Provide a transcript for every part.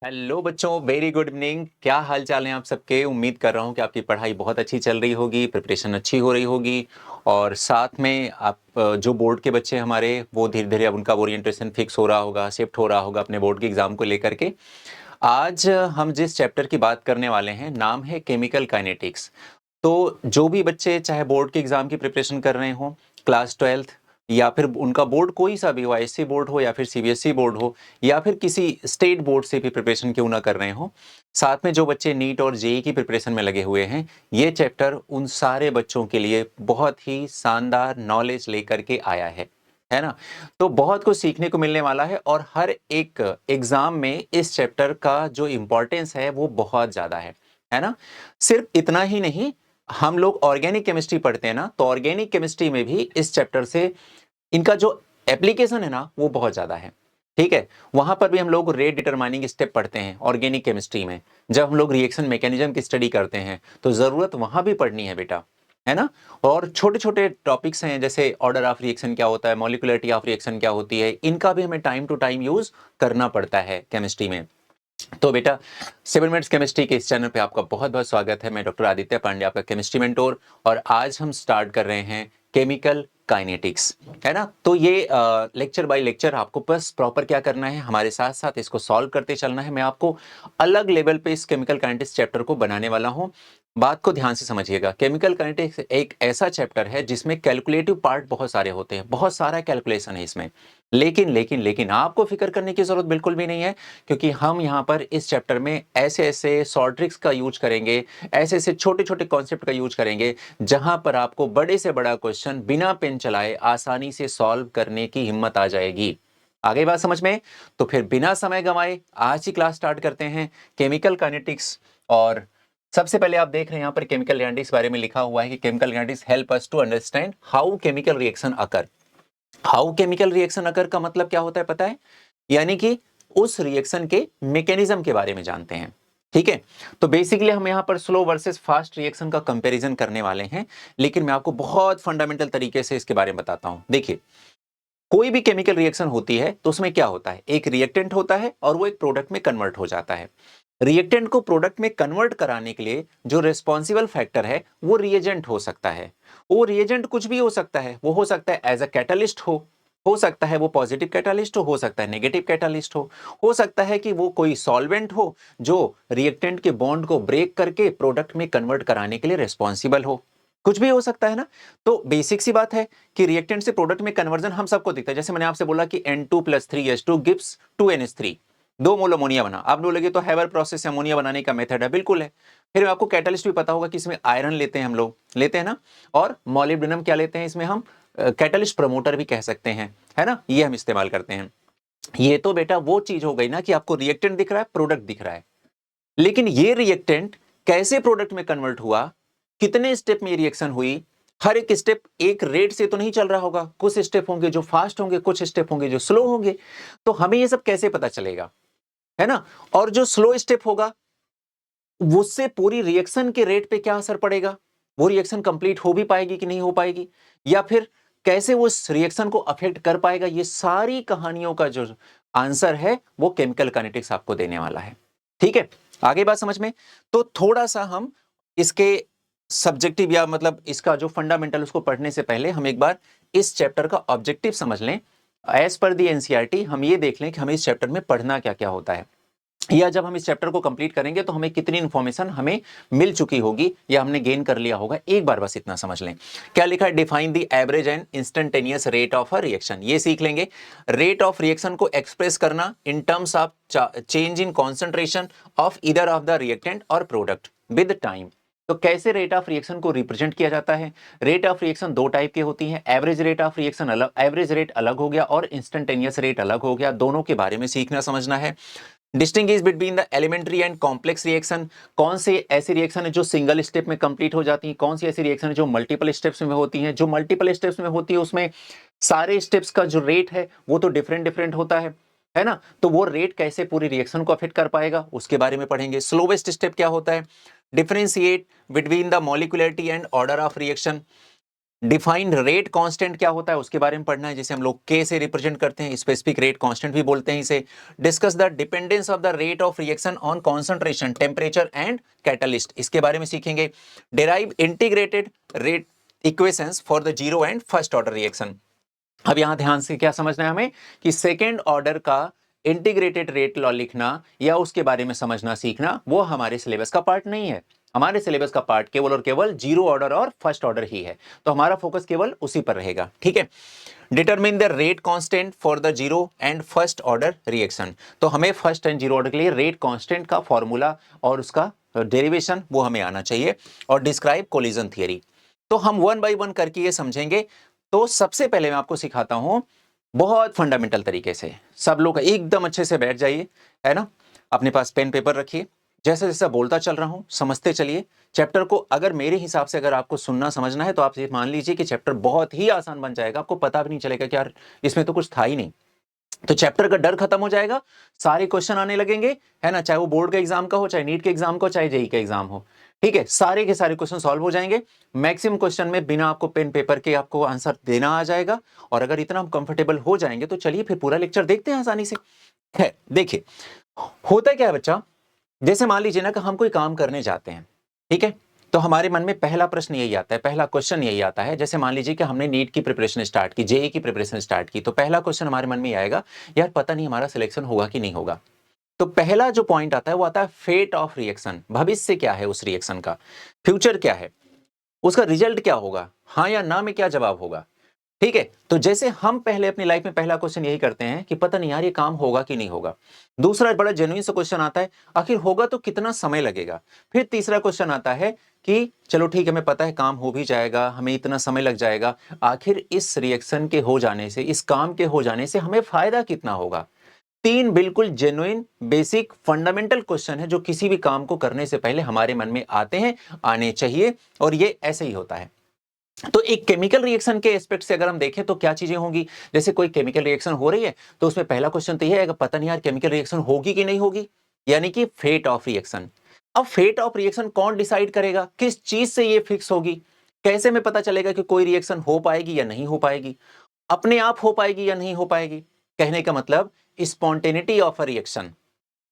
Hello बच्चों, very good evening. क्या हाल चाल है आप सबके। उम्मीद कर रहा हूँ कि आपकी पढ़ाई बहुत अच्छी चल रही होगी, प्रिपरेशन अच्छी हो रही होगी। और साथ में आप जो बोर्ड के बच्चे हमारे, वो धीरे धीरे अब उनका ओरिएंटेशन फिक्स हो रहा होगा, शिफ्ट हो रहा होगा अपने बोर्ड के एग्जाम को लेकर के। आज हम जिस चैप्टर की बात करने वाले हैं, नाम है केमिकल काइनेटिक्स। तो जो भी बच्चे चाहे बोर्ड के एग्जाम की प्रिपरेशन कर रहे हो, क्लास 12th, या फिर उनका बोर्ड कोई सा भी हो, आईएससी बोर्ड हो या फिर सीबीएसई बोर्ड हो, या फिर किसी स्टेट बोर्ड से भी प्रिपरेशन क्यों ना कर रहे हो, साथ में जो बच्चे नीट और जेई की प्रिपरेशन में लगे हुए हैं, ये चैप्टर उन सारे बच्चों के लिए बहुत ही शानदार नॉलेज लेकर के आया है ना। तो बहुत कुछ सीखने को मिलने वाला है और हर एक एग्जाम में इस चैप्टर का जो इम्पोर्टेंस है वो बहुत ज्यादा है ना। सिर्फ इतना ही नहीं, हम लोग ऑर्गेनिक केमिस्ट्री पढ़ते हैं ना, तो ऑर्गेनिक केमिस्ट्री में भी इस चैप्टर से इनका जो एप्लीकेशन है ना वो बहुत ज्यादा है। ठीक है, वहां पर भी हम लोग रेट डिटरमाइनिंग स्टेप पढ़ते हैं ऑर्गेनिक केमिस्ट्री में। जब हम लोग रिएक्शन मैकेनिज्म की स्टडी करते हैं तो जरूरत वहां भी पढ़नी है बेटा, है ना। और छोटे छोटे टॉपिक्स हैं, जैसे ऑर्डर ऑफ रिएक्शन क्या होता है, मॉलिक्यूलरिटी ऑफ रिएक्शन क्या होती है, इनका भी हमें टाइम टू टाइम यूज करना पड़ता है केमिस्ट्री में। तो बेटा, 7 मिनट्स केमिस्ट्री के इस चैनल पे आपका बहुत बहुत स्वागत है। मैं डॉक्टर आदित्य पांडे, आपका केमिस्ट्री मेंटोर। और आज हम स्टार्ट कर रहे हैं केमिकल काइनेटिक्स, है ना। तो ये लेक्चर बाय लेक्चर आपको बस प्रॉपर क्या करना है, हमारे साथ साथ इसको सॉल्व करते चलना है। मैं आपको अलग लेवल पे इस केमिकल काइनेटिक्स चैप्टर को बनाने वाला हूँ। बात को ध्यान से समझिएगा। केमिकल काइनेटिक्स एक ऐसा चैप्टर है जिसमें कैलकुलेटिव पार्ट बहुत सारे होते हैं, बहुत सारा कैलकुलेशन है इसमें। लेकिन आपको फिक्र करने की जरूरत बिल्कुल भी नहीं है, क्योंकि हम यहाँ पर इस चैप्टर में ऐसे ऐसे शॉर्ट ट्रिक्स का यूज करेंगे, ऐसे ऐसे छोटे छोटे कॉन्सेप्ट का यूज करेंगे, जहां पर आपको बड़े से बड़ा क्वेश्चन बिना पेन चलाए आसानी से सॉल्व करने की हिम्मत आ जाएगी। आगे बात समझ में? तो फिर बिना समय गंवाए आज ही क्लास स्टार्ट करते हैं, केमिकल काइनेटिक्स। और सबसे पहले आप देख रहे हैं यहाँ पर केमिकल काइनेटिक्स बारे में लिखा हुआ है कि chemical kinetics help us to understand how chemical reaction occur. How chemical reaction occur का मतलब क्या होता है पता है? यानी कि उस रिएक्शन के मैकेनिज्म के बारे में जानते हैं। ठीक है, तो बेसिकली हम यहां पर स्लो वर्सेस फास्ट रिएक्शन का कंपैरिजन करने वाले हैं। लेकिन मैं आपको बहुत फंडामेंटल तरीके से इसके बारे में बताता हूं। देखिए, कोई भी केमिकल रिएक्शन होती है तो उसमें क्या होता है, एक रिएक्टेंट होता है और वो एक प्रोडक्ट में कन्वर्ट हो जाता है। रिएक्टेंट को प्रोडक्ट में कन्वर्ट कराने के लिए जो रिस्पॉन्सिबल फैक्टर है वो रिएजेंट हो सकता है। वो रिएजेंट कुछ भी हो सकता है, वो हो सकता है एज अ कैटलिस्ट हो सकता है वो पॉजिटिव कैटालिस्ट हो सकता है नेगेटिव कैटालिस्ट हो सकता है कि वो कोई सॉल्वेंट हो जो रिएक्टेंट के बॉन्ड को ब्रेक करके प्रोडक्ट में कन्वर्ट कराने के लिए रिस्पॉन्सिबल हो। कुछ भी हो सकता है ना। तो बेसिक सी बात है कि रिएक्टेंट से प्रोडक्ट में कन्वर्जन हम सबको दिखता है। जैसे मैंने आपसे बोला कि N2+3H2 गिव्स 2NH3, 2 मोल अमोनिया बना। आप बोलोगे तो हैबर प्रोसेस से अमोनिया बनाने का मेथड है, बिल्कुल है। फिर आपको कैटलिस्ट भी पता होगा कि इसमें आयरन लेते हैं, हम लोग लेते हैं ना। और मॉलिब्डेनम क्या लेते हैं इसमें हम, कैटलिस्ट प्रमोटर भी कह सकते हैं, है ना, ये हम इस्तेमाल करते हैं। ये तो बेटा वो चीज हो गई ना कि आपको रिएक्टेंट दिख रहा है, प्रोडक्ट दिख रहा है। लेकिन ये रिएक्टेंट कैसे प्रोडक्ट में कन्वर्ट हुआ, कितने स्टेप में रिएक्शन हुई, हर एक स्टेप एक रेट से तो नहीं चल रहा होगा। कुछ स्टेप होंगे जो फास्ट होंगे, कुछ स्टेप होंगे जो स्लो होंगे। तो हमें ये सब कैसे पता चलेगा, है ना। और जो स्लो स्टेप होगा उससे पूरी रिएक्शन के रेट पे क्या असर पड़ेगा, वो रिएक्शन कंप्लीट हो भी पाएगी कि नहीं हो पाएगी, या फिर कैसे वो उस रिएक्शन को अफेक्ट कर पाएगा। ये सारी कहानियों का जो आंसर है वो केमिकल काइनेटिक्स आपको देने वाला है। ठीक है, आगे बात समझ में? तो थोड़ा सा हम इसके सब्जेक्टिव या मतलब इसका जो फंडामेंटल, उसको पढ़ने से पहले हम एक बार इस चैप्टर का ऑब्जेक्टिव समझ लें। एज पर दी एनसीईआरटी हम ये देख लें कि हमें इस चैप्टर में पढ़ना क्या क्या होता है, या जब हम इस चैप्टर को कंप्लीट करेंगे तो हमें कितनी इंफॉर्मेशन हमें मिल चुकी होगी या हमने गेन कर लिया होगा। एक बार बस इतना समझ लें। क्या लिखा है, define the average and instantaneous rate of a reaction, ये सीख लेंगे। रेट ऑफ रिएक्शन को एक्सप्रेस करना in terms of change in concentration of either of the reactant और प्रोडक्ट विद टाइम। तो कैसे रेट ऑफ रिएक्शन को रिप्रेजेंट किया जाता है? रेट ऑफ रिएक्शन दो टाइप की होती हैं, एवरेज रेट ऑफ रिएक्शन अलग, एवरेज रेट अलग हो गया और इंस्टेंटेनियस रेट अलग हो गया। दोनों के बारे में सीखना समझना है। Distinguish between the elementary and complex reaction, कौन से ऐसी रिएक्शन है जो सिंगल स्टेप में कंप्लीट हो जाती है, कौन सी ऐसी रिएक्शन है जो मल्टीपल स्टेप्स में होती हैं। जो मल्टीपल स्टेप्स में होती है उसमें सारे स्टेप्स का जो रेट है वो तो डिफरेंट डिफरेंट होता है ना। तो वो रेट कैसे पूरी रिएक्शन को अफेक्ट कर पाएगा उसके बारे में पढ़ेंगे। स्लोवेस्ट स्टेप क्या होता है, differentiate between the molecularity and order of reaction. Defined rate constant क्या होता है उसके बारे में पढ़ना है, जिसे हम लोग के से रिप्रेजेंट करते हैं, स्पेसिफिक रेट कांस्टेंट भी बोलते हैं इसे। Discuss the dependence of the rate of reaction on concentration, temperature and catalyst, इसके बारे में सीखेंगे। Derive integrated rate equations for the zero and first order reaction. अब यहां ध्यान से क्या समझना है हमें कि सेकेंड ऑर्डर का इंटीग्रेटेड रेट लॉ लिखना या उसके बारे में समझना सीखना वो हमारे सिलेबस का पार्ट नहीं है। हमारे सिलेबस का पार्ट केवल और केवल जीरो ऑर्डर और फर्स्ट ऑर्डर ही है, तो हमारा फोकस केवल उसी पर रहेगा, ठीक है। Determine the rate constant for the zero and first order reaction, तो हमें फर्स्ट एंड जीरो ऑर्डर के लिए रेट कांस्टेंट का फॉर्मूला और उसका डेरिवेशन वो हमें आना चाहिए। और डिस्क्राइब कोलिजन थियरी, तो हम वन बाय वन करके ये समझेंगे। तो सबसे पहले मैं आपको सिखाता हूं बहुत फंडामेंटल तरीके से, सब लोग एकदम अच्छे से बैठ जाइए, है ना। अपने पास पेन पेपर रखिए, जैसे जैसा बोलता चल रहा हूं समझते चलिए चैप्टर को। अगर मेरे हिसाब से अगर आपको सुनना समझना है तो आप ये मान लीजिए कि चैप्टर बहुत ही आसान बन जाएगा, आपको पता भी नहीं चलेगा कि यार इसमें तो कुछ था ही नहीं। तो चैप्टर का डर खत्म हो जाएगा, सारे क्वेश्चन आने लगेंगे, है ना, चाहे वो बोर्ड के एग्जाम का हो, चाहे नीट के एग्जाम का हो, चाहे जेई का एग्जाम हो, ठीक है, सारे के सारे क्वेश्चन सॉल्व हो जाएंगे। मैक्सिमम क्वेश्चन में बिना आपको पेन पेपर के आपको आंसर देना आ जाएगा। और अगर इतना हम कंफर्टेबल हो जाएंगे तो चलिए फिर पूरा लेक्चर देखते हैं आसानी से। है देखिए, होता क्या है बच्चा, जैसे मान लीजिए ना कि हम कोई काम करने जाते हैं, ठीक है, तो हमारे मन में पहला प्रश्न यही आता है, पहला क्वेश्चन यही आता है। जैसे मान लीजिए कि हमने नीट की प्रिपरेशन स्टार्ट की, जेई की प्रिपरेशन स्टार्ट की, तो पहला क्वेश्चन हमारे मन में आएगा, यार पता नहीं हमारा सिलेक्शन होगा कि नहीं होगा। तो पहला जो पॉइंट आता है वो आता है फेट ऑफ रिएक्शन, भविष्य क्या है उस रिएक्शन का, फ्यूचर क्या है, उसका रिजल्ट क्या होगा, हाँ या ना में क्या जवाब होगा, ठीक है। तो जैसे हम पहले अपनी लाइफ में पहला क्वेश्चन यही करते हैं कि पता नहीं यार ये काम होगा कि नहीं होगा। दूसरा बड़ा जेन्युइन सा क्वेश्चन आता है, आखिर होगा तो कितना समय लगेगा। फिर तीसरा क्वेश्चन आता है कि चलो ठीक है, हमें पता है काम हो भी जाएगा, हमें इतना समय लग जाएगा, आखिर इस रिएक्शन के हो जाने से, इस काम के हो जाने से हमें फायदा कितना होगा। तीन बिल्कुल जेन्युइन बेसिक फंडामेंटल क्वेश्चन है जो किसी भी काम को करने से पहले हमारे मन में आते हैं, आने चाहिए, और ये ऐसे ही होता है। तो एक केमिकल रिएक्शन के एस्पेक्ट से अगर हम देखें तो क्या चीजें होंगी, जैसे कोई केमिकल रिएक्शन हो रही है तो उसमें पहला क्वेश्चन तो यह है, पता नहीं यार केमिकल रिएक्शन होगी कि नहीं होगी, यानी कि फेट ऑफ रिएक्शन। अब फेट ऑफ रिएक्शन कौन डिसाइड करेगा, किस चीज से ये फिक्स होगी, कैसे में पता चलेगा कि कोई रिएक्शन हो पाएगी या नहीं हो पाएगी, अपने आप हो पाएगी या नहीं हो पाएगी। कहने का मतलब spontaneity of a reaction,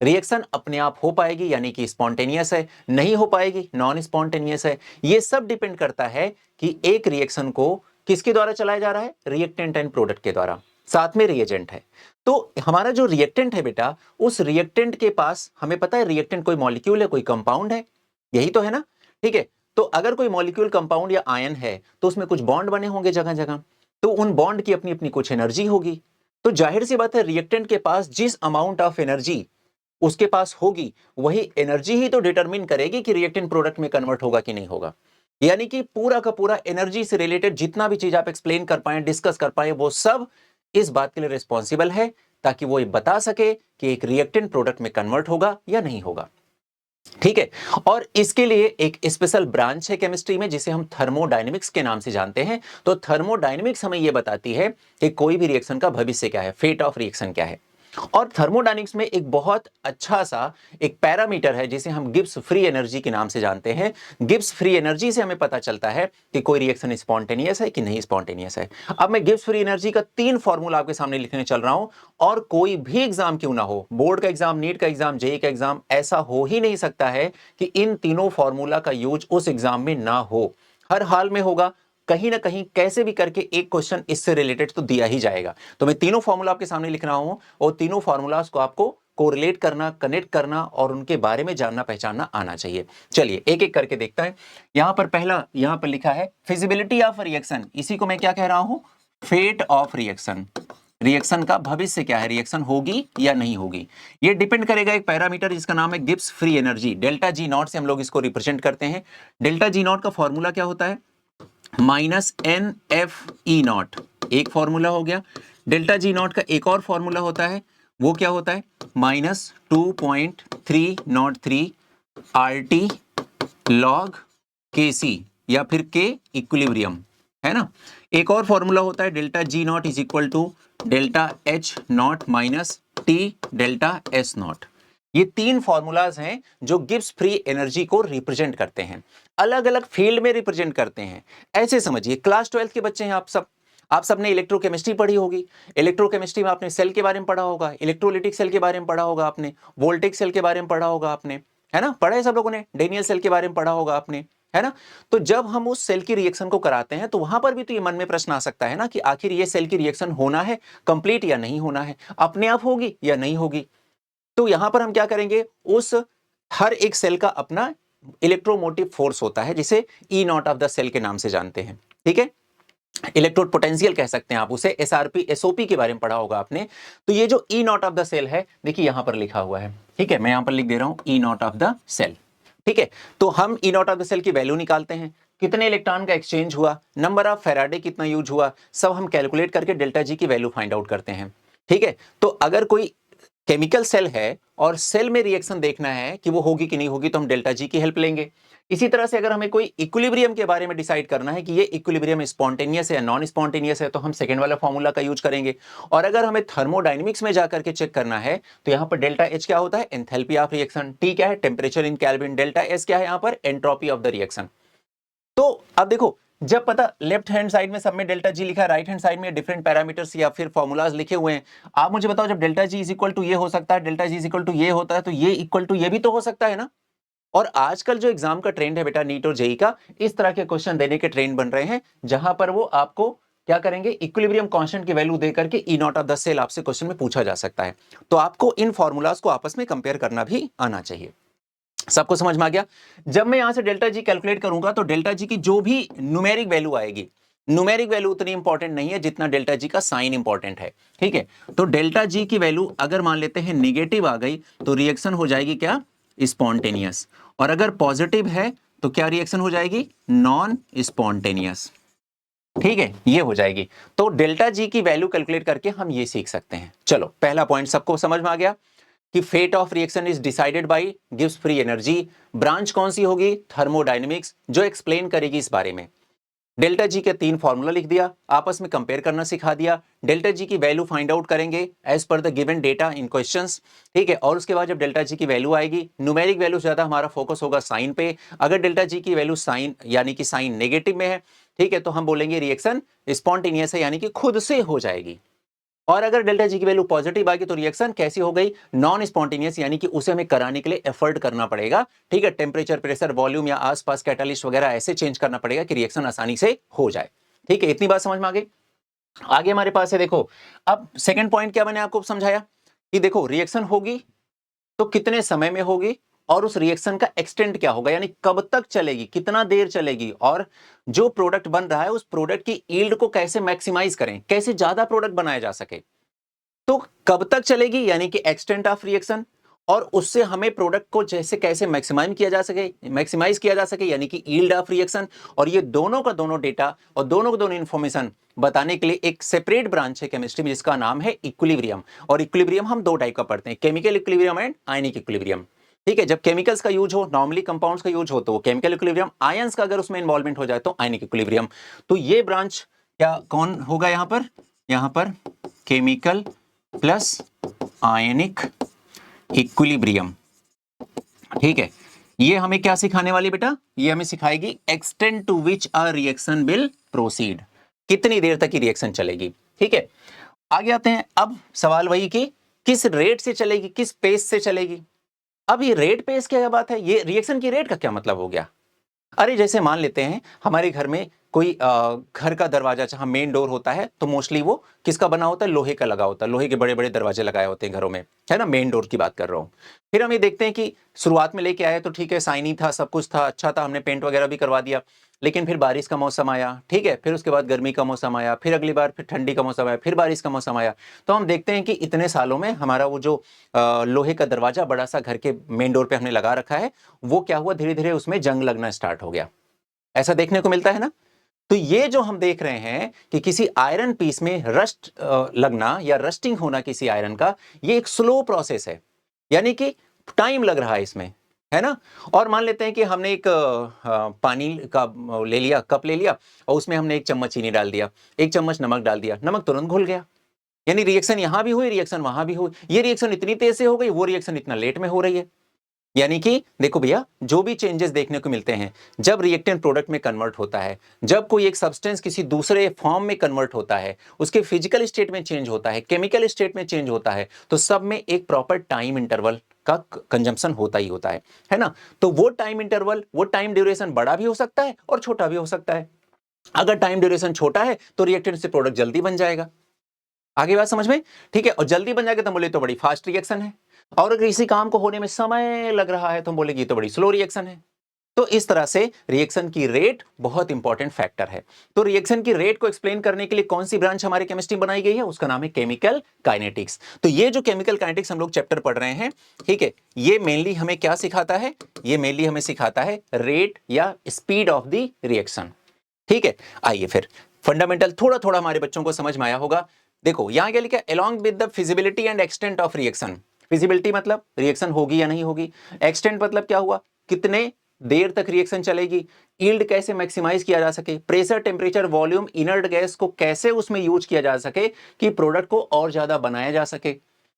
reaction अपने आप हो पाएगी यानी कि स्पॉन्टेनियस है, नहीं हो पाएगी नॉन स्पॉन्टेनियस है। ये सब डिपेंड करता है कि एक रिएक्शन को किसके द्वारा चलाया जा रहा है, रिएक्टेंट एंड प्रोडक्ट के द्वारा, साथ में रिएजेंट है। तो हमारा जो रिएक्टेंट है बेटा, उस रिएक्टेंट के पास हमें पता है रिएक्टेंट कोई मॉलिक्यूल है, कोई कंपाउंड है, यही तो है ना, ठीक है। तो अगर कोई मॉलिक्यूल, कंपाउंड या आयन है तो उसमें कुछ बॉन्ड बने होंगे जगह जगह, तो उन बॉन्ड की अपनी अपनी कुछ एनर्जी होगी। तो जाहिर सी बात है रिएक्टेंट के पास जिस अमाउंट ऑफ एनर्जी उसके पास होगी, वही एनर्जी ही तो डिटरमिन करेगी कि रिएक्टेंट प्रोडक्ट में कन्वर्ट होगा कि नहीं होगा। यानी कि पूरा का पूरा एनर्जी से रिलेटेड जितना भी चीज आप एक्सप्लेन कर पाए, डिस्कस कर पाए, वो सब इस बात के लिए रिस्पॉन्सिबल है ताकि वो ये बता सके कि एक रिएक्टेंट प्रोडक्ट में कन्वर्ट होगा या नहीं होगा, ठीक है। और इसके लिए एक स्पेशल ब्रांच है केमिस्ट्री में जिसे हम थर्मोडायनेमिक्स के नाम से जानते हैं। तो थर्मोडायनेमिक्स हमें यह बताती है कि कोई भी रिएक्शन का भविष्य क्या है, फेट ऑफ रिएक्शन क्या है। और थर्मोडायनेमिक्स में एक बहुत अच्छा सा एक पैरामीटर है जिसे हम गिब्स फ्री एनर्जी के नाम से जानते हैं। गिब्स फ्री एनर्जी से हमें पता चलता है कि कोई रिएक्शन स्पॉन्टेनियस है कि नहीं स्पॉन्टेनियस है। अब मैं गिब्स फ्री एनर्जी का 3 फॉर्मूला आपके सामने लिखने चल रहा हूं, और कोई भी एग्जाम क्यों ना हो, बोर्ड का एग्जाम, नीट का एग्जाम, जेई का एग्जाम, ऐसा हो ही नहीं सकता है कि इन तीनों फॉर्मूला का यूज उस एग्जाम में ना हो। हर हाल में होगा, कहीं ना कहीं कैसे भी करके एक क्वेश्चन इससे रिलेटेड तो दिया ही जाएगा। तो मैं तीनों फॉर्मूला आपके सामने लिख रहा हूं, और तीनों फॉर्मूलाज को आपको कोरिलेट करना, कनेक्ट करना और उनके बारे में जानना पहचानना आना चाहिए। चलिए एक एक करके देखता है। यहां पर पहला यहां पर लिखा है फिजिबिलिटी ऑफ रिएक्शन, इसी को मैं क्या कह रहा हूं, फेट ऑफ रिएक्शन। रिएक्शन का भविष्य क्या है, रिएक्शन होगी या नहीं होगी, ये डिपेंड करेगा एक पैरामीटर जिसका नाम है Gibbs free energy. Delta G nought से हम लोग इसको रिप्रेजेंट करते हैं। डेल्टा जी नॉट का फॉर्मूला क्या होता है, minus N F E nought, एक फॉर्मूला हो गया। डेल्टा जी नॉट का एक और फॉर्मूला होता है, वो क्या होता है, -2.303 आर टी लॉग के सी, या फिर के इक्विलिब्रियम, है ना। एक और फॉर्मूला होता है delta G nought is equal to delta H nought minus T delta S nought. ये 3 फॉर्मूलाज हैं जो गिब्स फ्री एनर्जी को रिप्रेजेंट करते हैं, अलग अलग फील्ड में रिप्रेजेंट करते हैं। ऐसे समझिए, क्लास 12th के बच्चे हैं आप सब ने इलेक्ट्रोकेमिस्ट्री पढ़ी होगी। इलेक्ट्रोकेमिस्ट्री में आपने सेल के बारे में पढ़ा होगा, इलेक्ट्रोलिटिक सेल के बारे में पढ़ा होगा आपने, वोल्टेक सेल के बारे में पढ़ा होगा आपने, है ना, पढ़ा है सब लोगों ने। डेनियल सेल के बारे में पढ़ा होगा आपने, है ना। तो जब हम उस सेल की रिएक्शन को कराते हैं तो वहां पर भी तो ये मन में प्रश्न आ सकता है ना कि आखिर ये सेल की रिएक्शन होना है कंप्लीट या नहीं होना है, अपने आप होगी या नहीं होगी। तो यहां पर हम क्या करेंगे, उस हर एक सेल का अपना इलेक्ट्रोमोटिव फोर्स होता है जिसे ई नॉट ऑफ द सेल के नाम से जानते हैं, ठीक है। इलेक्ट्रोड पोटेंशियल कह सकते हैं आप उसे, एसआरपी एसओपी के बारे में पढ़ा होगा आपने। तो ये जो ई नॉट ऑफ द सेल है, देखिए यहां पर लिखा हुआ है, ठीक है, मैं यहां पर लिख दे रहा हूं ई नॉट ऑफ द सेल, ठीक है। तो हम ई नॉट ऑफ द सेल की वैल्यू निकालते हैं, कितने इलेक्ट्रॉन का एक्सचेंज हुआ, नंबर ऑफ फेराडे कितना यूज हुआ, सब हम कैलकुलेट करके डेल्टा जी की वैल्यू फाइंड आउट करते हैं, ठीक है। तो अगर कोई केमिकल सेल है और सेल में रिएक्शन देखना है कि वो होगी कि नहीं होगी, तो हम डेल्टा जी की हेल्प लेंगे। इसी तरह से अगर हमें कोई इक्विलिब्रियम के बारे में डिसाइड करना है कि ये इक्विलिब्रियम स्पॉन्टेनियस है या नॉन स्पॉन्टेनियस है, तो हम सेकंड वाला फॉर्मूला का यूज करेंगे। और अगर हमें थर्मोडायनेमिक्स में जाकर के चेक करना है तो यहाँ पर डेल्टा एच क्या होता है, एंथैल्पी ऑफ रिएक्शन, टी क्या है, temperature in kelvin, delta S क्या है यहाँ पर, एंट्रोपी ऑफ द रिएक्शन। तो अब देखो, जब पता लेफ्ट हैंड साइड में सब में डेल्टा जी लिखा है, राइट हैंड साइड में डिफरेंट पैरामीटर्स या फिर फॉर्मूलाज लिखे हुए हैं, आप मुझे बताओ, जब delta G is equal to ये हो सकता है, delta G is equal to ये होता है, तो ये इक्वल टू ये भी तो हो सकता है ना। और आजकल जो एग्जाम का ट्रेंड है बेटा, नीट और जेई का, इस तरह के क्वेश्चन देने के ट्रेंड बन रहे हैं जहां पर वो आपको क्या करेंगे, इक्विलिब्रियम कांस्टेंट की वैल्यू देकर के ई नॉट ऑफ द सेल आपसे क्वेश्चन में पूछा जा सकता है। तो आपको इन फॉर्मूलाज को आपस में कंपेयर करना भी आना चाहिए। सबको समझ में आ गया। जब मैं यहां से डेल्टा जी कैलकुलेट करूंगा तो डेल्टा जी की जो भी न्यूमेरिक वैल्यू आएगी, न्यूमेरिक वैल्यू उतनी इंपॉर्टेंट नहीं है जितना डेल्टा जी का साइन इंपॉर्टेंट है, ठीक है। तो डेल्टा जी की वैल्यू अगर मान लेते हैं नेगेटिव आ गई तो रिएक्शन हो जाएगी क्या, स्पॉन्टेनियस, और अगर पॉजिटिव है तो क्या रिएक्शन हो जाएगी, नॉन स्पॉन्टेनियस, ठीक है, ये हो जाएगी। तो डेल्टा जी की वैल्यू कैलकुलेट करके हम ये सीख सकते हैं। चलो, पहला पॉइंट सबको समझ में आ गया कि fate of reaction is decided by गिव्स फ्री एनर्जी। ब्रांच कौन सी होगी, थर्मोडायनेमिक्स, जो एक्सप्लेन करेगी इस बारे में। डेल्टा जी के 3 फॉर्मूला लिख दिया, आपस में कंपेयर करना सिखा दिया, डेल्टा जी की वैल्यू फाइंड आउट करेंगे as per the given data in questions, ठीक है। और उसके बाद जब डेल्टा जी की वैल्यू आएगी, न्यूमेरिक वैल्यू ज्यादा हमारा फोकस होगा साइन पे। अगर डेल्टा जी की वैल्यू साइन यानी कि साइन नेगेटिव में है, ठीक है, तो हम बोलेंगे रिएक्शन स्पॉन्टेनियस है, यानी कि खुद से हो जाएगी। और अगर डेल्टा जी की वैल्यू पॉजिटिव आ गई तो रिएक्शन कैसी हो गई, नॉन स्पॉन्टेनियस, यानी कि उसे हमें कराने के लिए एफर्ट करना पड़ेगा, ठीक है। टेम्परेचर, प्रेशर, वॉल्यूम या आसपास कैटालिस्ट वगैरह ऐसे चेंज करना पड़ेगा कि रिएक्शन आसानी से हो जाए, ठीक है। इतनी बात समझ में आ गई। आगे हमारे पास है, देखो अब सेकंड पॉइंट क्या मैंने आपको समझाया कि देखो रिएक्शन होगी तो कितने समय में होगी और उस रिएक्शन का एक्सटेंट क्या होगा, यानी कब तक चलेगी, कितना देर चलेगी, और जो प्रोडक्ट बन रहा है उस प्रोडक्ट की यील्ड को कैसे मैक्सिमाइज करें, कैसे ज्यादा प्रोडक्ट बनाया जा सके। तो कब तक चलेगी यानी कि एक्सटेंट ऑफ रिएक्शन, और उससे हमें प्रोडक्ट को जैसे कैसे मैक्सिमाइज किया जा सके यानी कि यील्ड ऑफ रिएक्शन। और ये दोनों का दोनों डेटा और दोनों का दोनों इंफॉर्मेशन बताने के लिए एक सेपरेट ब्रांच है केमिस्ट्री में जिसका नाम है इक्विलिब्रियम। और इक्विलिब्रियम हम 2 टाइप का पढ़ते हैं, chemical equilibrium and ionic equilibrium, ठीक है। जब केमिकल्स का यूज हो, नॉर्मली कंपाउंड्स का यूज हो तो वो केमिकल इक्विलिब्रियम, आयंस का अगर उसमें इन्वॉल्वमेंट हो जाए तो आयनिक इक्विलिब्रियम। तो ये ब्रांच क्या कौन होगा यहाँ पर केमिकल प्लस आयनिक इक्विलिब्रियम, ठीक है। ये हमें क्या सिखाने वाली बेटा, ये हमें सिखाएगी extent to which a reaction will proceed, कितनी देर तक की रिएक्शन चलेगी, ठीक है। आगे आते हैं, अब सवाल वही कि किस रेट से चलेगी, किस पेस से चलेगी। अब ये रेट पेस क्या बात है, ये रिएक्शन की रेट का क्या मतलब हो गया। अरे जैसे मान लेते हैं हमारे घर में कोई घर का दरवाजा जहां मेन डोर होता है तो मोस्टली वो किसका बना होता है, लोहे का लगा होता है, लोहे के बड़े बड़े दरवाजे लगाए होते हैं घरों में, है ना, मेन डोर की बात कर रहा हूं। फिर हम ये देखते हैं कि शुरुआत में लेके आए तो ठीक है, साइनी था, सब कुछ था, अच्छा था, हमने पेंट वगैरह भी करवा दिया। लेकिन फिर बारिश का मौसम आया, ठीक है, फिर उसके बाद गर्मी का मौसम आया, फिर अगली बार फिर ठंडी का मौसम आया, फिर बारिश का मौसम आया। तो हम देखते हैं कि इतने सालों में हमारा वो जो लोहे का दरवाजा बड़ा सा घर के मेन डोर पे हमने लगा रखा है, वो क्या हुआ, धीरे धीरे उसमें जंग लगना स्टार्ट हो गया। ऐसा देखने को मिलता है ना। तो ये जो हम देख रहे हैं कि किसी आयरन पीस में रस्ट लगना या रस्टिंग होना किसी आयरन का, ये एक स्लो प्रोसेस है, यानी कि टाइम लग रहा है इसमें, है ना। और मान लेते हैं कि हमने एक पानी का ले लिया, कप ले लिया और उसमें हमने 1 चम्मच चीनी डाल दिया, 1 चम्मच नमक डाल दिया, नमक तुरंत घुल गया, यानी रिएक्शन यहां भी हुई, रिएक्शन वहां भी हुई, ये रिएक्शन इतनी तेज से हो गई, वो रिएक्शन इतना लेट में हो रही है। यानी कि देखो भैया, जो भी चेंजेस देखने को मिलते हैं जब रिएक्टेंट प्रोडक्ट में कन्वर्ट होता है, जब कोई एक सब्सटेंस किसी दूसरे फॉर्म में कन्वर्ट होता है, उसके फिजिकल स्टेट में चेंज होता है, केमिकल स्टेट में चेंज होता है, तो सब में एक प्रॉपर टाइम इंटरवल का कंजम्पशन होता ही होता है ना। तो वो टाइम इंटरवल, वो टाइम ड्यूरेशन बड़ा भी हो सकता है और छोटा भी हो सकता है। अगर टाइम ड्यूरेशन छोटा है तो रिएक्टेंट से प्रोडक्ट जल्दी बन जाएगा। आगे बात समझ में? ठीक है, और जल्दी बन जाएगा तो बोले तो बड़ी फास्ट रिएक्शन है, और अगर किसी काम को होने में समय लग रहा है तो हम बोलेंगे तो बड़ी स्लो रिएक्शन है। तो इस तरह से रिएक्शन की रेट बहुत इंपॉर्टेंट फैक्टर है। तो रिएक्शन की रेट को एक्सप्लेन करने के लिए कौन सी ब्रांच हमारी केमिस्ट्री बनाई गई है, उसका नाम है केमिकल काइनेटिक्स। तो ये जो केमिकल काइनेटिक्स हम लोग चैप्टर पढ़ रहे हैं, ठीक है, ये मेनली हमें क्या सिखाता है, ये मेनली हमें सिखाता है रेट या स्पीड ऑफ द रिएक्शन। ठीक है, आइए फिर फंडामेंटल थोड़ा थोड़ा हमारे बच्चों को समझ में आया होगा। देखो यहां क्या लिखा है, along with the feasibility and extent of reaction. Feasibility मतलब रिएक्शन होगी या नहीं होगी, एक्सटेंट मतलब क्या हुआ, कितने देर तक रिएक्शन चलेगी, यील्ड कैसे मैक्सिमाइज किया जा सके, pressure temperature volume inert gas को कैसे उसमें यूज किया जा सके कि प्रोडक्ट को और ज्यादा बनाया जा सके।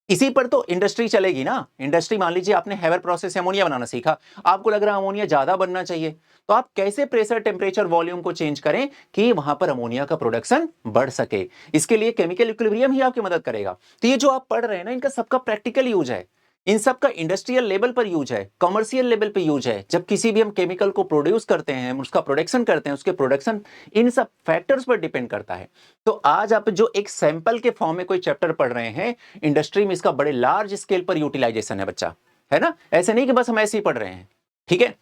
इसी पर तो इंडस्ट्री चलेगी ना। इंडस्ट्री, मान लीजिए आपने हेवर प्रोसेस से अमोनिया बनाना सीखा, आपको लग रहा है अमोनिया ज्यादा बनना चाहिए, तो आप कैसे प्रेशर टेम्परेचर वॉल्यूम को चेंज करें कि वहां पर अमोनिया का प्रोडक्शन बढ़ सके। इसके लिए केमिकल इक्विलिब्रियम ही आपकी मदद करेगा। तो ये जो आप पढ़ रहे हैं ना, इनका सबका प्रैक्टिकल यूज है, इन सब का इंडस्ट्रियल लेवल पर यूज है, कमर्शियल लेवल पर यूज है। जब किसी भी हम केमिकल को प्रोड्यूस करते हैं, उसका प्रोडक्शन करते हैं, उसके प्रोडक्शन इन सब फैक्टर्स पर डिपेंड करता है। तो आज आप जो एक सैंपल के फॉर्म में कोई चैप्टर पढ़ रहे हैं, इंडस्ट्री में इसका बड़े लार्ज स्केल पर यूटिलाइजेशन है बच्चा, है ना। ऐसे नहीं कि बस हम ऐसे ही पढ़ रहे हैं, ठीक है।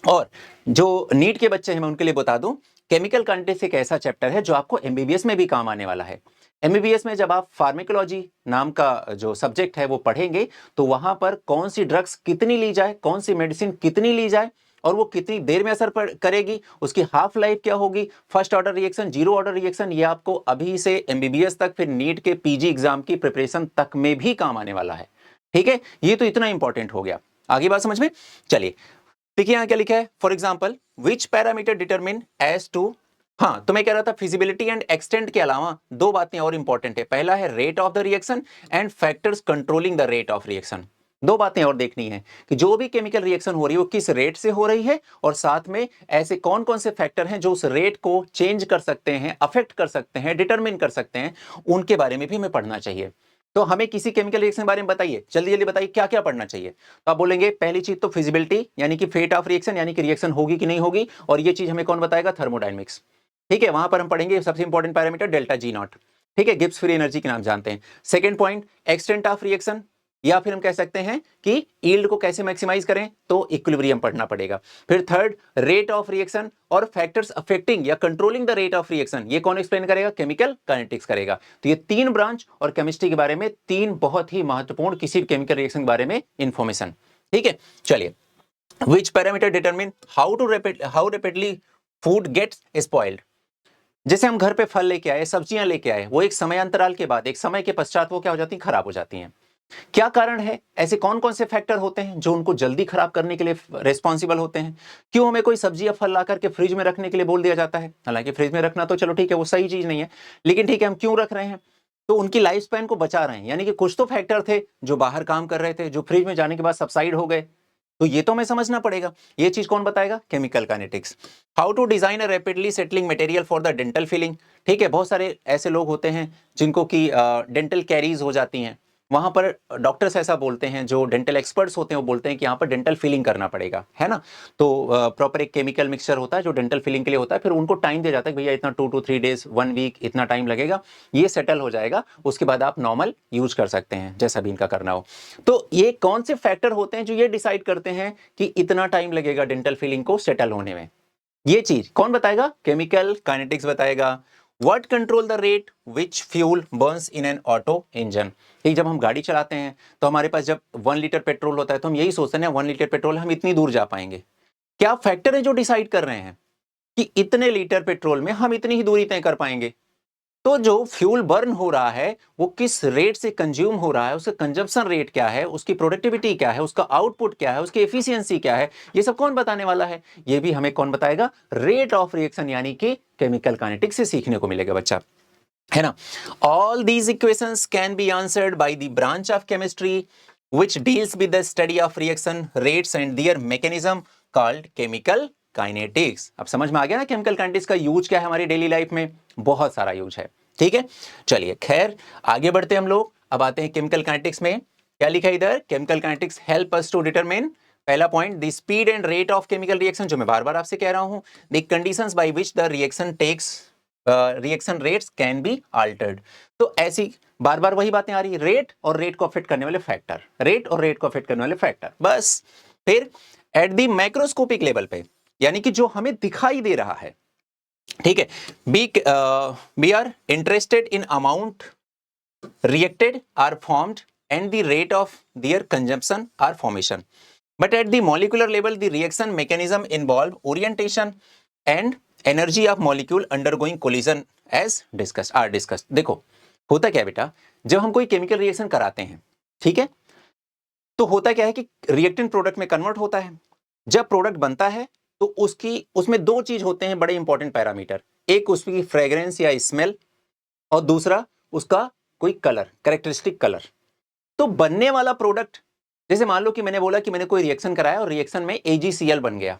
और जो नीट के बच्चे हैं मैं उनके लिए बता दूं, केमिकल काइनेटिक्स एक ऐसा चैप्टर है जो आपको एमबीबीएस में भी काम आने वाला है। एमबीबीएस में जब आप फार्मेकोलॉजी नाम का जो सब्जेक्ट है वो पढ़ेंगे, तो वहां पर कौन सी ड्रग्स कितनी ली जाए, कौन सी मेडिसिन कितनी ली जाए, और वो कितनी देर में असर करेगी, उसकी हाफ लाइफ क्या होगी, first order reaction, zero order reaction, ये आपको अभी से एमबीबीएस तक, फिर नीट के पीजी एग्जाम की प्रिपरेशन तक में भी काम आने वाला है। ठीक है, ये तो इतना इंपॉर्टेंट हो गया। आगे बात समझ में? चलिए देखिए यहां क्या लिखा है, for example which parameter determine as to. हाँ, तो मैं कह रहा था फिजिबिलिटी एंड एक्सटेंट के अलावा दो बातें और इंपॉर्टेंट है। पहला है rate of the reaction and factors controlling the rate of reaction. दो बातें और देखनी है कि जो भी केमिकल रिएक्शन हो रही है वो किस रेट से हो रही है, और साथ में ऐसे कौन कौन से फैक्टर हैं जो उस रेट को चेंज कर सकते हैं, अफेक्ट कर सकते हैं, डिटरमिन कर सकते हैं, उनके बारे में भी हमें पढ़ना चाहिए। तो हमें किसी केमिकल रिएक्शन के बारे में बताइए, जल्दी जल्दी बताइए क्या क्या पढ़ना चाहिए। तो आप बोलेंगे पहली चीज तो फिजिबिलिटी, यानी कि फेट ऑफ रिएक्शन, यानी कि रिएक्शन होगी कि नहीं होगी, और ये चीज हमें कौन बताएगा, थर्मोडायनेमिक्स। ठीक है, वहां पर हम पढ़ेंगे सबसे important parameter delta G not. ठीक है, गिब्स फ्री एनर्जी के नाम जानते हैं। Second point extent of reaction, या फिर हम कह सकते हैं कि यील्ड को कैसे मैक्सिमाइज करें, तो इक्विलिब्रियम पढ़ना पड़ेगा। फिर थर्ड रेट ऑफ रिएक्शन और फैक्टर्स अफेक्टिंग या controlling the rate of reaction, ये कौन एक्सप्लेन करेगा, केमिकल काइनेटिक्स करेगा। तो ये तीन ब्रांच और केमिस्ट्री के बारे में तीन बहुत ही महत्वपूर्ण किसी केमिकल रिएक्शन के बारे में इंफॉर्मेशन। ठीक है, चलिए which parameter determine how rapidly food gets spoiled. जैसे हम घर पे फल लेके आए, सब्जियां लेके आए, वो एक समय अंतराल के बाद, एक समय के पश्चात वो क्या हो जाती हैं, खराब हो जाती हैं। क्या कारण है, ऐसे कौन कौन से फैक्टर होते हैं जो उनको जल्दी खराब करने के लिए रिस्पॉन्सिबल होते हैं। क्यों हमें कोई सब्जी या फल ला करके फ्रिज में रखने के लिए बोल दिया जाता है, हालांकि फ्रिज में रखना तो चलो ठीक है, वो सही चीज नहीं है, लेकिन ठीक है हम क्यों रख रहे हैं, तो उनकी लाइफ स्पैन को बचा रहे हैं। यानी कि कुछ तो फैक्टर थे जो बाहर काम कर रहे थे, जो फ्रिज में जाने के बाद सबसाइड हो गए, तो ये तो हमें समझना पड़ेगा। ये चीज कौन बताएगा, chemical kinetics. How to design a rapidly settling material for the dental filling. ठीक है, बहुत सारे ऐसे लोग होते हैं जिनको की डेंटल कैरीज हो जाती हैं, वहां पर डॉक्टर्स ऐसा बोलते हैं, जो डेंटल एक्सपर्ट्स होते हैं वो बोलते हैं कि यहाँ पर डेंटल फिलिंग करना पड़ेगा, है ना। तो प्रॉपर एक केमिकल मिक्सचर होता है जो डेंटल फिलिंग के लिए होता है, फिर उनको टाइम दिया जाता है कि भैया इतना 2 to 3 डेज 1 वीक इतना टाइम लगेगा, ये सेटल हो जाएगा, उसके बाद आप नॉर्मल यूज कर सकते हैं जैसा भी इनका करना हो। तो ये कौन से फैक्टर होते हैं जो ये डिसाइड करते हैं कि इतना टाइम लगेगा डेंटल फिलिंग को सेटल होने में, ये चीज कौन बताएगा, केमिकल काइनेटिक्स बताएगा। What control the rate which fuel Burns in an auto engine. ठीक, जब हम गाड़ी चलाते हैं तो हमारे पास जब 1 लीटर पेट्रोल होता है तो हम यही सोचते हैं 1 लीटर पेट्रोल हम इतनी दूर जा पाएंगे। क्या फैक्टर है जो डिसाइड कर रहे हैं कि इतने लीटर पेट्रोल में हम इतनी ही दूरी तय कर पाएंगे। तो जो फ्यूल बर्न हो रहा है वो किस रेट से कंज्यूम हो रहा है, उसका कंजप्शन रेट क्या है, उसकी प्रोडक्टिविटी क्या है, उसका आउटपुट क्या है, उसकी एफिशिएंसी क्या है, ये सब कौन बताने वाला है, ये भी हमें कौन बताएगा, रेट ऑफ रिएक्शन, यानी कि केमिकल काइनेटिक्स से सीखने को मिलेगा बच्चा। है ना। All these equations can be answered by the branch of chemistry which deals with the study of reaction rates and their mechanism called chemical kinetics। अब समझ में आ गया ना केमिकल काइनेटिक्स का यूज क्या है हमारी डेली लाइफ में, बहुत सारा यूज है। ठीक है, चलिए खैर आगे बढ़ते हैं हम लोग। अब आते हैं केमिकल काइनेटिक्स में, क्या लिखा है इधर, chemical kinetics help us to determine, पहला point, the speed and rate of chemical reaction, जो मैं बार बार आपसे कह रहा हूं, the conditions by which the reaction takes reaction rates can be altered. तो ऐसी बार बार वही बातें आ रही, रेट और रेट को अफेक्ट करने वाले फैक्टर, रेट और रेट को अफेक्ट करने वाले फैक्टर, बस। फिर एट द माइक्रोस्कोपिक लेवल पे, यानी कि जो हमें दिखाई दे रहा है, ठीक है, we are interested in amount reacted are formed and the rate of their consumption or formation, but at the molecular level the reaction mechanism involve orientation and energy of molecule undergoing collision as discussed। देखो होता क्या है बेटा, जब हम कोई chemical reaction कराते हैं, ठीक है, तो होता क्या है कि रिएक्टेंट प्रोडक्ट में कन्वर्ट होता है। जब प्रोडक्ट बनता है तो उसमें दो चीज होते हैं बड़े इंपॉर्टेंट पैरामीटर, एक उसकी फ्रेग्रेंस या स्मेल और दूसरा उसका कोई कलर, कैरेक्टरिस्टिक कलर। तो बनने वाला प्रोडक्ट, जैसे मान लो कि मैंने बोला कि मैंने कोई रिएक्शन कराया और रिएक्शन में AgCl बन गया,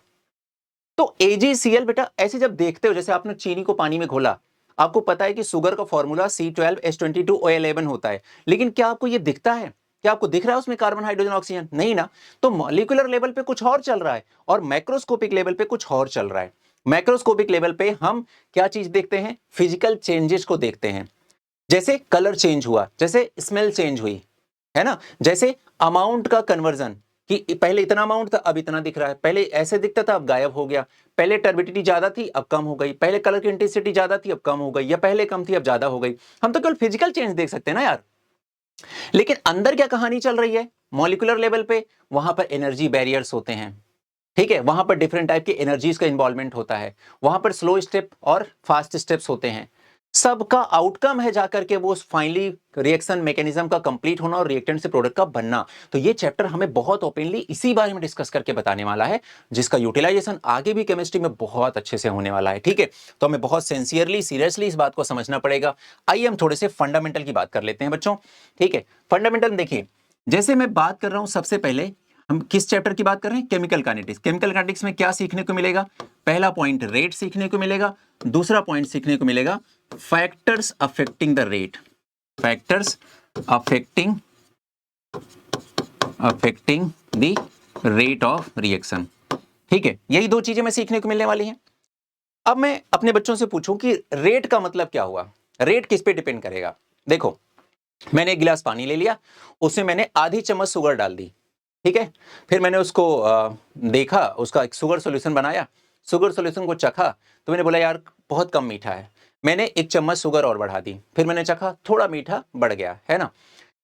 तो AgCl बेटा ऐसे जब देखते हो, जैसे आपने चीनी को पानी में घोला, आपको पता है कि शुगर का फॉर्मूला C12H22O11 होता है, लेकिन क्या आपको ये दिखता है, क्या आपको दिख रहा है उसमें कार्बन, हाइड्रोजन, ऑक्सीजन? नहीं ना। तो मॉलिक्यूलर लेवल पे कुछ और चल रहा है और मैक्रोस्कोपिक लेवल पे कुछ और चल रहा है। मैक्रोस्कोपिक लेवल पे हम क्या चीज देखते हैं, फिजिकल चेंजेस को देखते हैं, जैसे कलर चेंज हुआ, जैसे स्मेल चेंज हुई, है ना, जैसे अमाउंट का कन्वर्जन, कि पहले इतना अमाउंट था अब इतना दिख रहा है, पहले ऐसे दिखता था अब गायब हो गया, पहले टर्बिडिटी ज्यादा थी अब कम हो गई, पहले कलर की इंटेंसिटी ज्यादा थी अब कम हो गई, या पहले कम थी अब ज्यादा हो गई। हम तो केवल फिजिकल चेंज देख सकते हैं ना यार, लेकिन अंदर क्या कहानी चल रही है मॉलिक्यूलर लेवल पे, वहां पर एनर्जी बैरियर्स होते हैं, ठीक है, वहां पर डिफरेंट टाइप की एनर्जीज का इन्वॉल्वमेंट होता है, वहां पर स्लो स्टेप और फास्ट स्टेप्स होते हैं, सबका आउटकम है जाकर के वो फाइनली रिएक्शन मैकेनिज्म का कंप्लीट होना और रिएक्टेंट से प्रोडक्ट का बनना। तो ये चैप्टर हमें बहुत ओपनली इसी बारे में डिस्कस करके बताने वाला है, जिसका यूटिलाइजेशन आगे भी केमिस्ट्री में बहुत अच्छे से होने वाला है। ठीक है, तो हमें बहुत सिंसियरली सीरियसली इस बात को समझना पड़ेगा। आइए हम थोड़े से फंडामेंटल की बात कर लेते हैं बच्चों। ठीक है, फंडामेंटल देखिए, जैसे मैं बात कर रहा हूं, सबसे पहले हम किस चैप्टर की बात कर रहे हैं, केमिकल काइनेटिक्स। केमिकल काइनेटिक्स में क्या सीखने को मिलेगा, पहला पॉइंट रेट सीखने को मिलेगा, दूसरा पॉइंट सीखने को मिलेगा factors affecting the rate, factors affecting the rate of reaction. ठीक है, यही दो चीजें मैं सीखने को मिलने वाली हैं। अब मैं अपने बच्चों से पूछूं कि रेट का मतलब क्या हुआ, रेट किस पे डिपेंड करेगा। देखो मैंने एक गिलास पानी ले लिया, उसमें मैंने आधी चम्मच शुगर डाल दी, ठीक है, फिर मैंने उसको देखा, उसका एक शुगर सॉल्यूशन बनाया, शुगर सॉल्यूशन को चखा, तो मैंने बोला यार बहुत कम मीठा है, मैंने एक चम्मच शुगर और बढ़ा दी, फिर मैंने चखा थोड़ा मीठा बढ़ गया, है ना।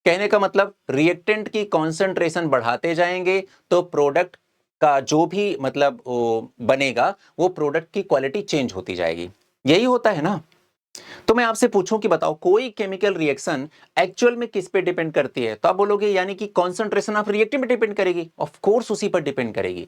कहने का मतलब रिएक्टेंट की कॉन्सेंट्रेशन बढ़ाते जाएंगे तो प्रोडक्ट का जो भी मतलब वो बनेगा, वो प्रोडक्ट की क्वालिटी चेंज होती जाएगी, यही होता है ना। तो मैं आपसे पूछूं कि बताओ कोई केमिकल रिएक्शन एक्चुअल में किस पे डिपेंड करती है, तो आप बोलोगे यानी कि कॉन्सेंट्रेशन ऑफ रिएक्टेंट पे डिपेंड करेगी, ऑफ कोर्स उसी पर डिपेंड करेगी।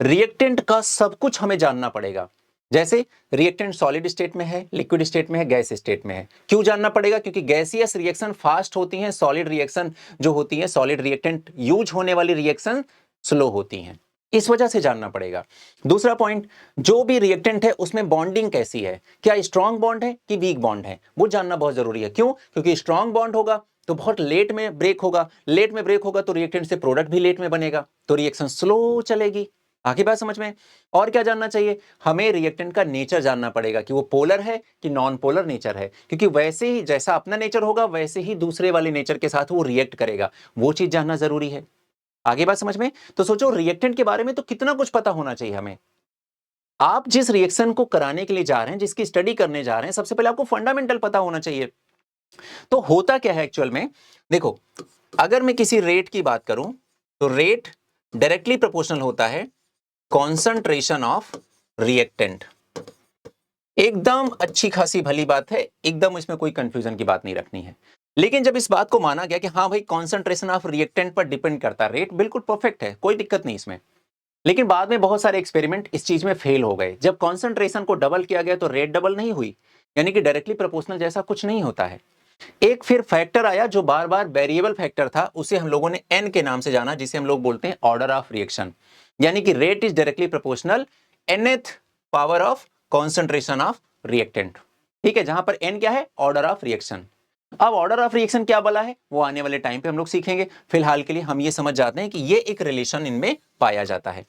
रिएक्टेंट का सब कुछ हमें जानना पड़ेगा, जैसे रिएक्टेंट सॉलिड स्टेट में है, लिक्विड स्टेट में है, गैस स्टेट में है। क्यों जानना पड़ेगा, क्योंकि गैसियस रिएक्शन फास्ट होती हैं, सॉलिड रिएक्शन जो होती है, सॉलिड रिएक्टेंट यूज होने वाली रिएक्शन स्लो होती हैं, इस वजह से जानना पड़ेगा। दूसरा पॉइंट, जो भी रिएक्टेंट है उसमें बॉन्डिंग कैसी है, क्या स्ट्रॉन्ग बॉन्ड है कि वीक बॉन्ड है, वो जानना बहुत जरूरी है। क्यों, क्योंकि स्ट्रॉन्ग बॉन्ड होगा तो बहुत लेट में ब्रेक होगा, लेट में ब्रेक होगा तो रिएक्टेंट से प्रोडक्ट भी लेट में बनेगा, तो रिएक्शन स्लो चलेगी। आगे बात समझ में। और क्या जानना चाहिए, हमें रिएक्टेंट का नेचर जानना पड़ेगा कि वो पोलर है कि नॉन पोलर नेचर है, क्योंकि वैसे ही जैसा अपना नेचर होगा वैसे ही दूसरे वाले नेचर के साथ वो रिएक्ट करेगा, वो चीज जानना जरूरी है। आगे बात समझ में। तो सोचो रिएक्टेंट के बारे में तो कितना कुछ पता होना चाहिए हमें। आप जिस रिएक्शन को कराने के लिए जा रहे हैं, जिसकी स्टडी करने जा रहे हैं, सबसे पहले आपको फंडामेंटल पता होना चाहिए। तो होता क्या है एक्चुअल में, देखो अगर मैं किसी रेट की बात करूं तो रेट डायरेक्टली प्रोपोर्शनल होता है कॉन्सेंट्रेशन ऑफ रिएक्टेंट। एकदम अच्छी खासी भली बात है, एकदम इसमें कोई कंफ्यूजन की बात नहीं रखनी है। लेकिन जब इस बात को माना गया कि हाँ भाई कॉन्सेंट्रेशन ऑफ रिएक्टेंट पर डिपेंड करता है, रेट बिल्कुल परफेक्ट है, कोई दिक्कत नहीं इसमें, लेकिन बाद में बहुत सारे एक्सपेरिमेंट इस चीज में फेल हो गए। जब कॉन्सेंट्रेशन को डबल किया गया तो रेट डबल नहीं हुई, यानी कि डायरेक्टली प्रोपोर्शनल जैसा कुछ नहीं होता है। एक फिर फैक्टर आया जो बार बार वेरिएबल फैक्टर था, उसे हम लोगों ने n के नाम से जाना, जिसे हम लोग बोलते हैं ऑर्डर ऑफ रिएक्शन। यानी कि rate is directly proportional nth power of concentration of reactant. ठीक है, जहां पर n क्या है, ऑर्डर ऑफ रिएक्शन। अब ऑर्डर ऑफ रिएक्शन क्या बोला है वो आने वाले टाइम पे हम लोग सीखेंगे। फिलहाल के लिए हम ये समझ जाते हैं कि ये एक रिलेशन इनमें पाया जाता है।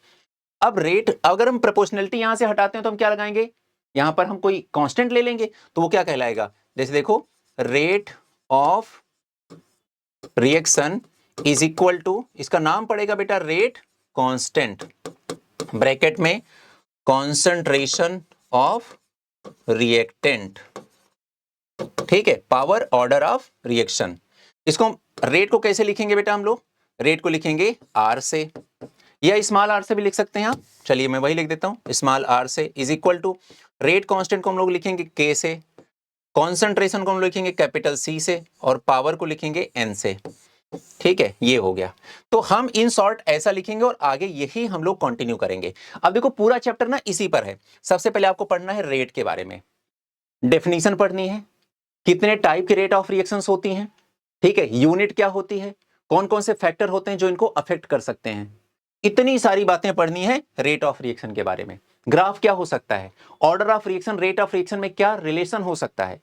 अब रेट, अगर हम प्रोपोर्शनलिटी यहां से हटाते हैं तो हम क्या लगाएंगे, यहां पर हम कोई कांस्टेंट ले लेंगे तो वो क्या कहलाएगा, जैसे देखो rate of reaction is equal to, इसका नाम पड़ेगा बेटा रेट कांस्टेंट, ब्रैकेट में कॉन्सेंट्रेशन ऑफ रिएक्टेंट। ठीक है, पावर ऑर्डर ऑफ रिएक्शन। इसको रेट को कैसे लिखेंगे बेटा, हम लोग रेट को लिखेंगे आर से, या स्मॉल आर से भी लिख सकते हैं आप। चलिए मैं वही लिख देता हूं, स्मॉल आर से is equal to rate constant को हम लोग लिखेंगे के से, कॉन्सेंट्रेशन को हम लिखेंगे कैपिटल सी से, और पावर को लिखेंगे एन से। ठीक है, ये हो गया। तो हम इन शॉर्ट ऐसा लिखेंगे और आगे यही हम लोग कंटिन्यू करेंगे। अब देखो पूरा चैप्टर ना इसी पर है। सबसे पहले आपको पढ़ना है रेट के बारे में, डेफिनेशन पढ़नी है, कितने टाइप की रेट ऑफ रिएक्शंस होती हैं, ठीक है, यूनिट क्या होती है, कौन कौन से फैक्टर होते हैं जो इनको अफेक्ट कर सकते हैं, इतनी सारी बातें पढ़नी है रेट ऑफ रिएक्शन के बारे में। ग्राफ क्या हो सकता है, order of reaction rate of reaction में क्या रिलेशन हो सकता है,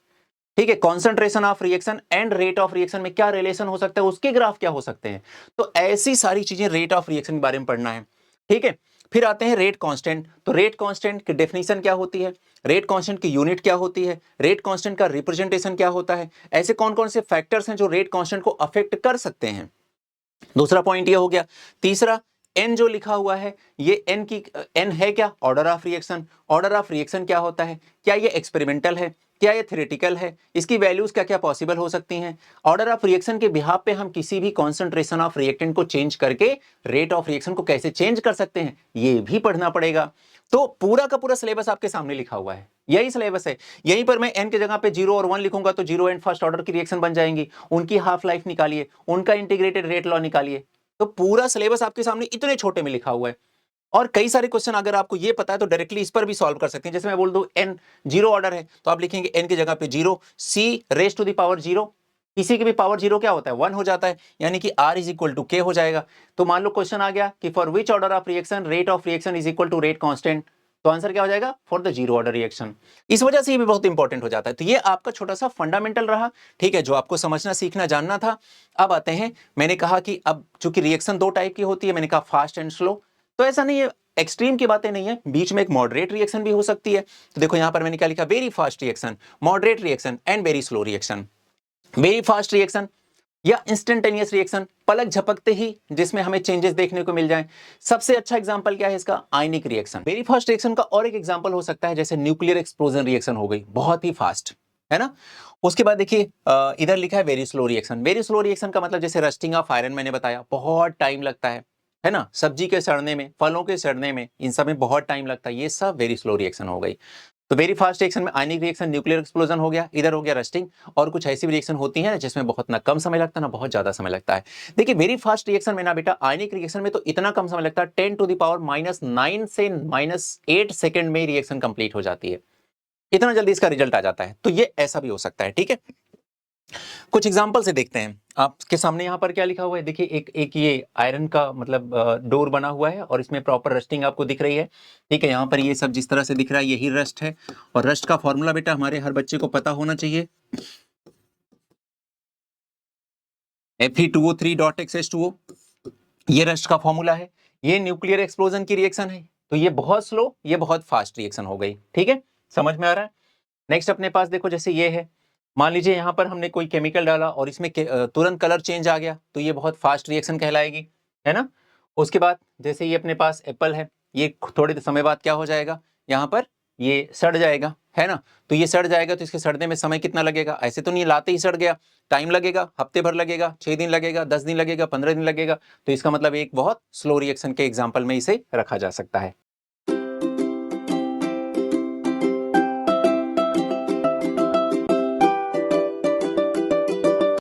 ठीक है, concentration of reaction and rate of reaction में क्या रिलेशन हो सकता है, उसके ग्राफ क्या हो सकते हैं। तो ऐसी सारी चीजें रेट ऑफ रिएक्शन के बारे में पढ़ना है। ठीक है, फिर आते हैं रेट कांस्टेंट। तो रेट कांस्टेंट की डेफिनेशन क्या होती है, रेट कांस्टेंट की यूनिट क्या होती है, रेट कांस्टेंट का रिप्रेजेंटेशन क्या होता है, ऐसे कौन कौन से फैक्टर्स हैं जो रेट कांस्टेंट को अफेक्ट कर सकते हैं। दूसरा पॉइंट ये हो गया। तीसरा, एन जो लिखा हुआ है, ये एन है क्या, order of reaction. Order of reaction क्या होता है, क्या ये एक्सपेरिमेंटल है, क्या ये थ्योरेटिकल है, इसकी वैल्यूज क्या क्या पॉसिबल हो सकती हैं। ऑर्डर ऑफ रिएक्शन के बिहाफ पे हम किसी भी कॉन्सेंट्रेशन ऑफ रिएक्टेंट को चेंज करके रेट ऑफ रिएक्शन को कैसे चेंज कर सकते हैं, ये भी पढ़ना पड़ेगा। तो पूरा का पूरा सिलेबस आपके सामने लिखा हुआ है, यही सिलेबस है। यहीं पर मैं एन की जगह पे 0 और 1 लिखूंगा तो 0 एंड फर्स्ट ऑर्डर की रिएक्शन बन जाएंगी, उनकी हाफ लाइफ निकालिए, उनका इंटीग्रेटेड रेट लॉ निकालिए। तो पूरा सिलेबस आपके सामने इतने छोटे में लिखा हुआ है। और कई सारे क्वेश्चन अगर आपको ये पता है तो डायरेक्टली इस पर भी सॉल्व कर सकते हैं। जैसे मैं बोल दूं एन 0 ऑर्डर है तो आप लिखेंगे एन की जगह पे 0, सी रेज टू द पावर 0, किसी की भी पावर 0 क्या होता है, 1 हो जाता है, यानी कि R इज इक्वल टू के हो जाएगा। तो मान लो क्वेश्चन आ गया कि for which order of reaction rate of reaction is equal to rate constant, तो आंसर क्या हो जाएगा, फॉर द 0 ऑर्डर रिएक्शन। इस वजह से ये भी बहुत इंपॉर्टेंट हो जाता है। तो ये आपका छोटा सा फंडामेंटल रहा, ठीक है, जो आपको समझना सीखना जानना था। अब आते हैं, मैंने कहा कि अब चूंकि रिएक्शन दो टाइप की होती है, मैंने कहा फास्ट एंड स्लो, तो ऐसा नहीं है, एक्सट्रीम की बातें नहीं है, बीच में एक मॉडरेट रिएक्शन भी हो सकती है। तो देखो यहां पर मैंने क्या लिखा, very fast reaction, moderate reaction and very slow reaction. Very fast reaction या इंस्टेंटेनियस रिएक्शन, पलक झपकते ही जिसमें हमें चेंजेस देखने को मिल जाएं। सबसे अच्छा एग्जांपल क्या है इसका, आयनिक रिएक्शन। वेरी फास्ट रिएक्शन का और एक एग्जांपल हो सकता है जैसे न्यूक्लियर एक्सप्लोजन रिएक्शन हो गई, बहुत ही फास्ट, है ना। उसके बाद देखिए इधर लिखा है very slow reaction. Very slow reaction का मतलब जैसे रस्टिंग ऑफ आयरन, मैंने बताया बहुत टाइम लगता है ना, सब्जी के सड़ने में, फलों के सड़ने में, इन सब में बहुत टाइम लगता है, ये सब वेरी स्लो रिएक्शन हो गई। तो वेरी फास्ट रिएक्शन में आयनिक रिएक्शन, न्यूक्लियर एक्सप्लोजन हो गया, इधर हो गया रस्टिंग, और कुछ ऐसी भी रिएक्शन होती है जिसमें बहुत ना कम समय लगता है ना बहुत ज्यादा समय लगता है। देखिए वेरी फास्ट रिएक्शन में ना बेटा, आयनिक रिएक्शन में तो इतना कम समय लगता है, 10 टू द पावर -9 से -8 सेकंड में रिएक्शन कंप्लीट हो जाती है, इतना जल्दी इसका रिजल्ट आ जाता है। तो ये ऐसा भी हो सकता है, ठीक है। कुछ एग्जांपल से देखते हैं, आपके सामने यहाँ पर क्या लिखा हुआ है, देखिए एक ये आयरन का मतलब डोर बना हुआ है और इसमें प्रॉपर रस्टिंग आपको दिख रही है, ठीक है। यहाँ पर ये सब जिस तरह से दिख रहा है यही रस्ट है, और रस्ट का फॉर्मूला बेटा हमारे हर बच्चे को पता होना चाहिए, Fe2O3.XH2O, ये रस्ट का फॉर्मूला है। ये न्यूक्लियर एक्सप्लोजन की रिएक्शन है, तो ये बहुत स्लो, ये बहुत फास्ट रिएक्शन हो गई, ठीक है, समझ में आ रहा है। नेक्स्ट अपने पास देखो, जैसे ये है, मान लीजिए यहाँ पर हमने कोई केमिकल डाला और इसमें तुरंत कलर चेंज आ गया, तो ये बहुत फास्ट रिएक्शन कहलाएगी, है ना। उसके बाद जैसे ये अपने पास एप्पल है, ये थोड़े समय बाद क्या हो जाएगा, यहाँ पर ये सड़ जाएगा, है ना। तो ये सड़ जाएगा तो इसके सड़ने में समय कितना लगेगा, ऐसे तो नहीं लाते ही सड़ गया, टाइम लगेगा, हफ्ते भर लगेगा, 6 दिन लगेगा, 10 दिन लगेगा, 15 दिन लगेगा। तो इसका मतलब एक बहुत स्लो रिएक्शन के एग्जाम्पल में इसे रखा जा सकता है,